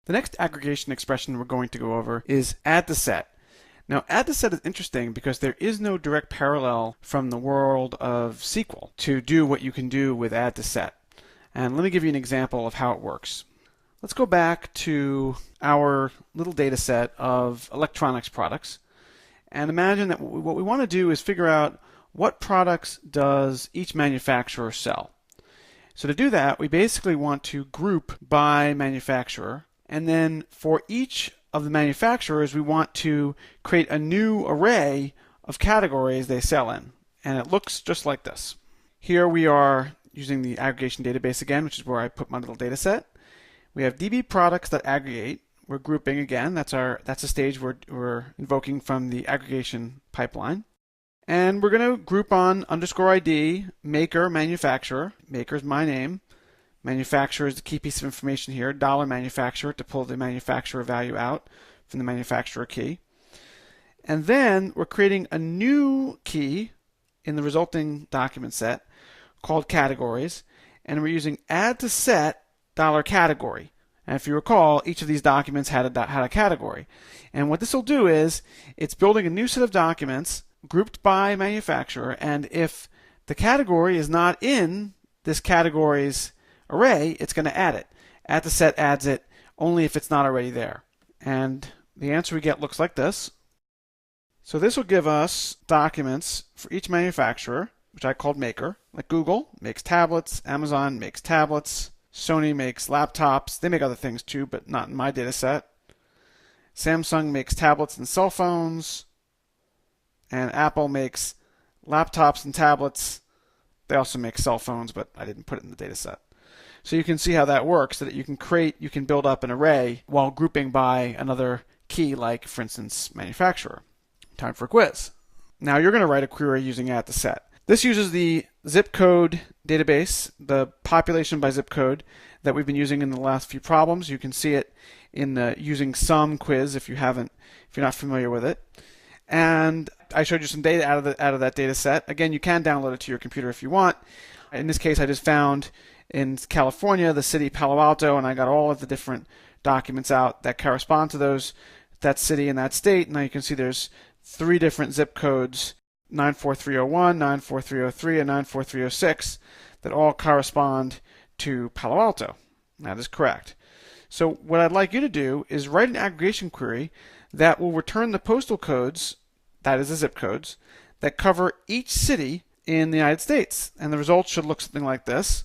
The next aggregation expression we're going to go over is addToSet. Now, addToSet is interesting because there is no direct parallel from the world of SQL to do what you can do with addToSet. And let me give you an example of how it works. Let's go back to our little data set of electronics products and imagine that what we want to do is figure out what products does each manufacturer sell. So to do that, we basically want to group by manufacturer, and then for each of the manufacturers, we want to create a new array of categories they sell in. And it looks just like this. Here we are using the aggregation database again, which is where I put my little data set. We have DB products that aggregate. We're grouping again. That's a stage we're invoking from the aggregation pipeline. And we're going to group on _ID, maker, manufacturer. Maker is my name. Manufacturer is the key piece of information here. $manufacturer to pull the manufacturer value out from the manufacturer key. And then we're creating a new key in the resulting document set called categories. And we're using addToSet $category. And if you recall, each of these documents had a category. And what this will do is it's building a new set of documents grouped by manufacturer, and if the category is not in this category's array, it's going to add it. addToSet adds it only if it's not already there. And the answer we get looks like this. So this will give us documents for each manufacturer, which I called maker, like Google makes tablets, Amazon makes tablets, Sony makes laptops. They make other things too, but not in my data set. Samsung makes tablets and cell phones. And Apple makes laptops and tablets. They also make cell phones, but I didn't put it in the data set. So you can see how that works, that you can build up an array while grouping by another key, like, for instance, manufacturer. Time for a quiz. Now you're going to write a query using addToSet. This uses the zip code database, the population by zip code that we've been using in the last few problems. You can see it in the using sum quiz if you're not familiar with it. And I showed you some data out of that data set. Again, you can download it to your computer if you want. In this case, I just found in California the city Palo Alto, and I got all of the different documents out that correspond to that city and that state. Now you can see there's 3 different zip codes, 94301, 94303, and 94306, that all correspond to Palo Alto. That is correct. So what I'd like you to do is write an aggregation query that will return the postal codes, that is the zip codes, that cover each city in the United States. And the results should look something like this,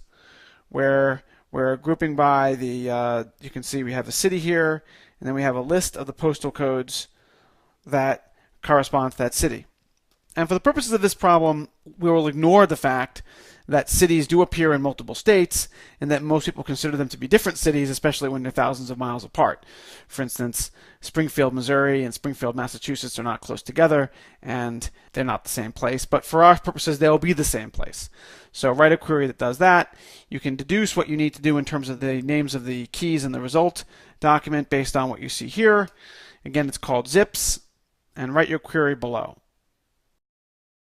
where we're grouping by you can see we have the city here, and then we have a list of the postal codes that correspond to that city. And for the purposes of this problem, we will ignore the fact that cities do appear in multiple states and that most people consider them to be different cities, especially when they're thousands of miles apart. For instance, Springfield, Missouri and Springfield, Massachusetts are not close together and they're not the same place, but for our purposes they'll be the same place. So write a query that does that. You can deduce what you need to do in terms of the names of the keys in the result document based on what you see here. Again, it's called zips, and write your query below.